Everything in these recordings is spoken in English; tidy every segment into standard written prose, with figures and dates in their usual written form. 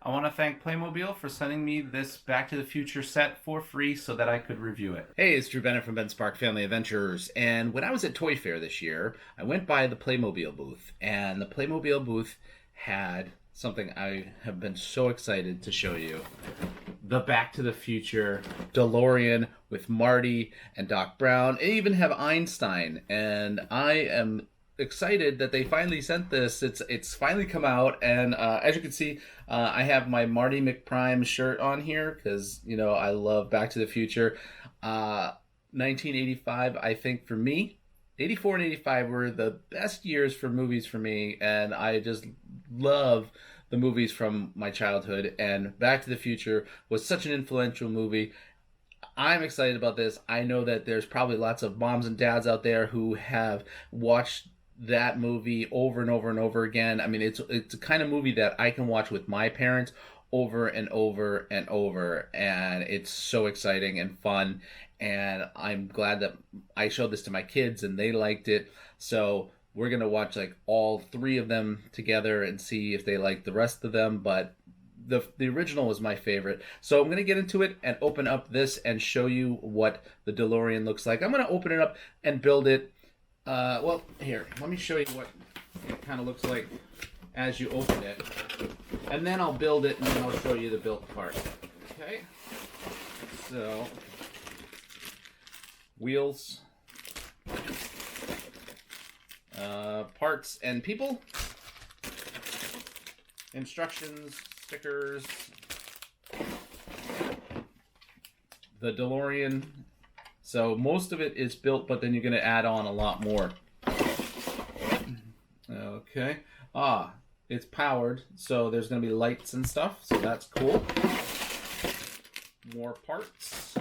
I want to thank Playmobil for sending me this Back to the Future set for free so that I could review it. Hey, it's Drew Bennett from Ben Spark Family Adventures. And when I was at Toy Fair this year, I went by the Playmobil booth, and the Playmobil booth had something I have been so excited to show you. The Back to the Future DeLorean with Marty and Doc Brown. They even have Einstein, and I am excited that they finally sent this. It's finally come out, and as you can see, I have my Marty McFly shirt on here because I love Back to the Future. 1985, I think for me, 84 and 85 were the best years for movies for me, and I just love the movies from my childhood. And Back to the Future was such an influential movie. I'm excited about this. I know that there's probably lots of moms and dads out there who have watched that movie over and over and over again. I mean, it's a kind of movie that I can watch with my parents over and over and over, and it's so exciting and fun. And I'm glad that I showed this to my kids and they liked it. So we're gonna watch like all three of them together and see if they like the rest of them. But the original was my favorite. So I'm gonna get into it and open up this and show you what the DeLorean looks like. I'm gonna open it up and build it. Well, here, let me show you what it kind of looks like as you open it. And then I'll build it, and then I'll show you the built part. Okay? So, wheels, parts and people, instructions, stickers, the DeLorean. So most of it is built, but then you're going to add on a lot more. Okay. It's powered, so there's going to be lights and stuff, so that's cool. More parts.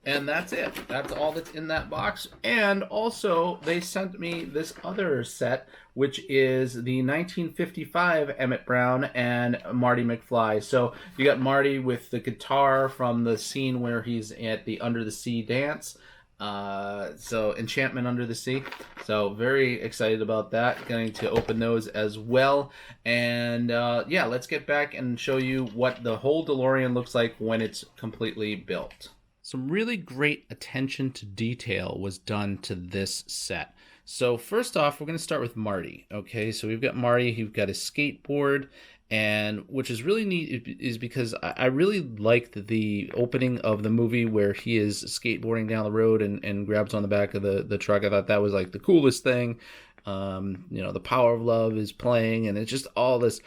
And that's it. That's all that's in that box. And also, they sent me this other set, which is the 1955 Emmett Brown and Marty McFly. So you got Marty with the guitar from the scene where he's at the Under the Sea dance. So Enchantment Under the Sea. So very excited about that. Going to open those as well. And yeah, let's get back and show you what the whole DeLorean looks like when it's completely built. Some really great attention to detail was done to this set. So first off, we're going to start with Marty. Okay, so we've got Marty. He's got his skateboard, and which is really neat is because I really liked the opening of the movie where he is skateboarding down the road and grabs on the back of the truck. I thought that was like the coolest thing. The Power of Love is playing, and it's just all this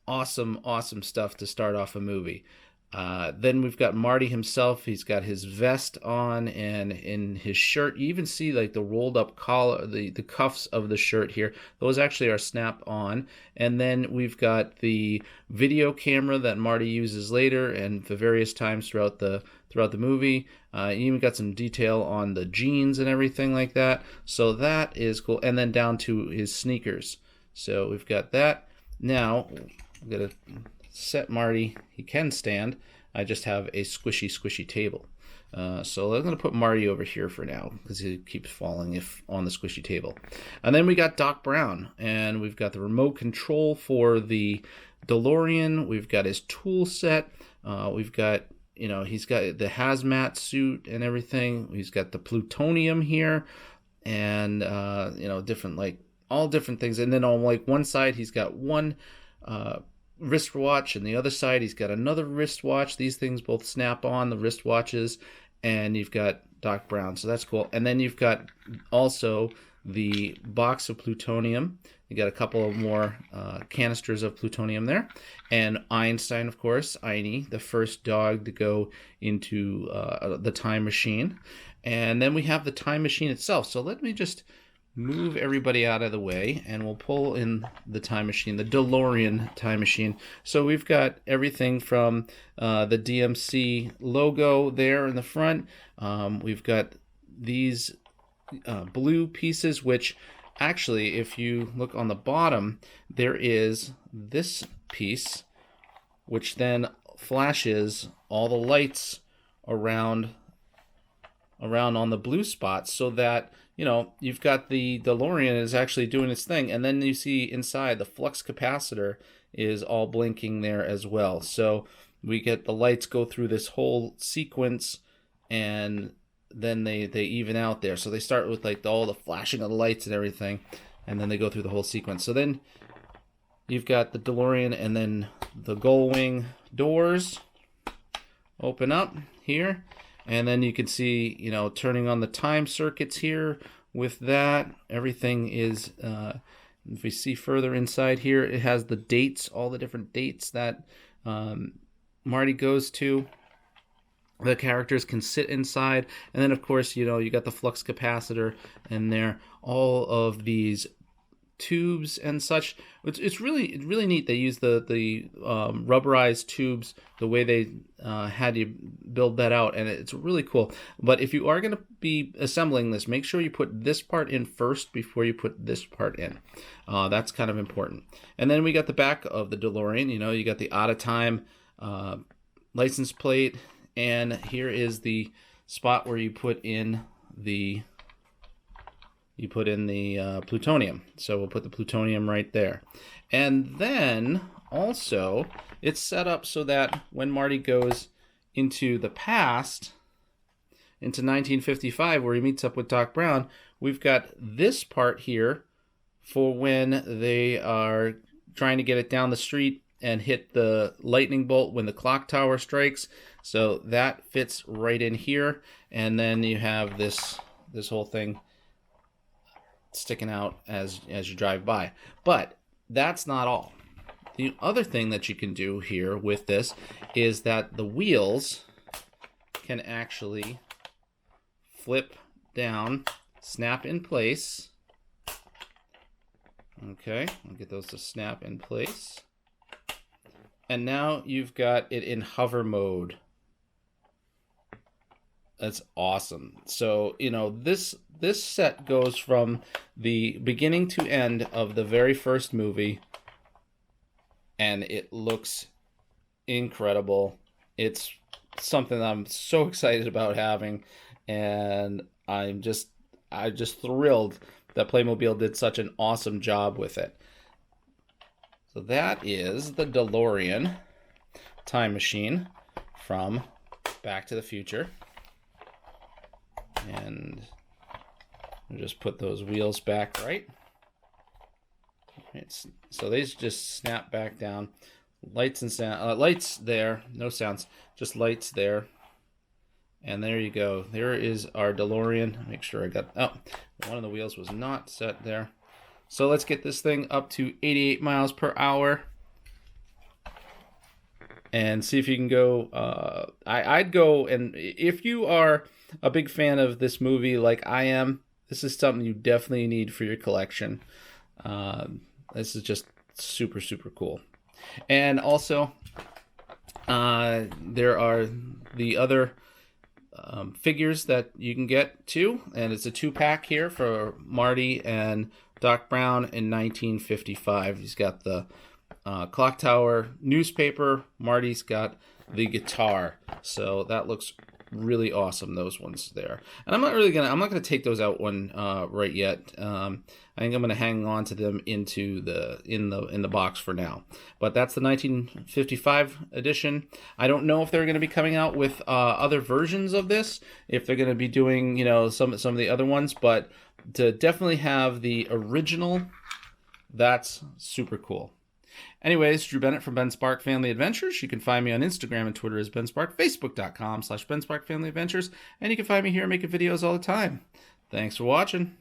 awesome stuff to start off a movie. Then we've got Marty himself. He's got his vest on, and in his shirt, you even see like the rolled up collar, the cuffs of the shirt here. Those actually are snap on. And then we've got the video camera that Marty uses later and the various times throughout the movie. You even got some detail on the jeans and everything like that. So that is cool. And then down to his sneakers. So we've got that. Now I'm gonna set Marty. He can stand. I just have a squishy table. So I'm going to put Marty over here for now because he keeps falling if on the squishy table. And then we got Doc Brown, and we've got the remote control for the DeLorean. We've got his tool set. We've got, he's got the hazmat suit and everything. He's got the plutonium here, and different, like all different things. And then on like one side, he's got one wristwatch, and the other side he's got another wristwatch. These things both snap on, the wristwatches, and you've got Doc Brown, so that's cool. And then you've got also the box of plutonium. You got a couple of more canisters of plutonium there, and Einstein, of course, Einie, the first dog to go into the time machine. And then we have the time machine itself. So let me just move everybody out of the way, and we'll pull in the time machine, the DeLorean time machine. So we've got everything from the DMC logo there in the front. We've got these blue pieces, which actually, if you look on the bottom, there is this piece, which then flashes all the lights around on the blue spots, so that you've got the DeLorean is actually doing its thing. And then you see inside the flux capacitor is all blinking there as well. So we get the lights go through this whole sequence, and then they even out there. So they start with like all the flashing of the lights and everything, and then they go through the whole sequence. So then you've got the DeLorean, and then the gull wing doors open up here, and then you can see, you know, turning on the time circuits here. With that, everything is, if we see further inside here, it has the dates, all the different dates that Marty goes to. The characters can sit inside, and then of course, you know, you got the flux capacitor in there, all of these tubes and such. It's really neat. They use the rubberized tubes, the way they had you build that out, and it's really cool. But if you are going to be assembling this, make sure you put this part in first before you put this part in. That's kind of important. And then we got the back of the DeLorean. You know, you got the out of time license plate, and here is the spot where you put in the plutonium. So we'll put the plutonium right there. And then also it's set up so that when Marty goes into the past, into 1955, where he meets up with Doc Brown, we've got this part here for when they are trying to get it down the street and hit the lightning bolt when the clock tower strikes. So that fits right in here. And then you have this whole thing sticking out as you drive by. But that's not all. The other thing that you can do here with this is that the wheels can actually flip down, snap in place. Okay, I'll get those to snap in place. And now you've got it in hover mode. That's awesome. So, you know, this set goes from the beginning to end of the very first movie, and it looks incredible. It's something I'm so excited about having, and I'm just thrilled that Playmobil did such an awesome job with it. So that is the DeLorean Time Machine from Back to the Future. And we'll just put those wheels back right. So these just snap back down. Lights and sound. Lights there. No sounds. Just lights there. And there you go. There is our DeLorean. Make sure I got... Oh, one of the wheels was not set there. So let's get this thing up to 88 miles per hour. And see if you can go... I'd go, and if you are a big fan of this movie like I am, this is something you definitely need for your collection. This is just super, super cool. And also, there are the other figures that you can get too, and it's a 2-pack here for Marty and Doc Brown in 1955. He's got the clock tower newspaper. Marty's got the guitar, so that looks really awesome, those ones there. And I'm not gonna take those out right yet. I think I'm gonna hang on to them in the box for now. But that's the 1955 edition. I don't know if they're gonna be coming out with other versions of this, if they're gonna be doing, you know, some of the other ones, but to definitely have the original, that's super cool. Anyways, Drew Bennett from Ben Spark Family Adventures. You can find me on Instagram and Twitter as Ben Spark, Facebook.com/Ben Spark Family Adventures, and you can find me here making videos all the time. Thanks for watching.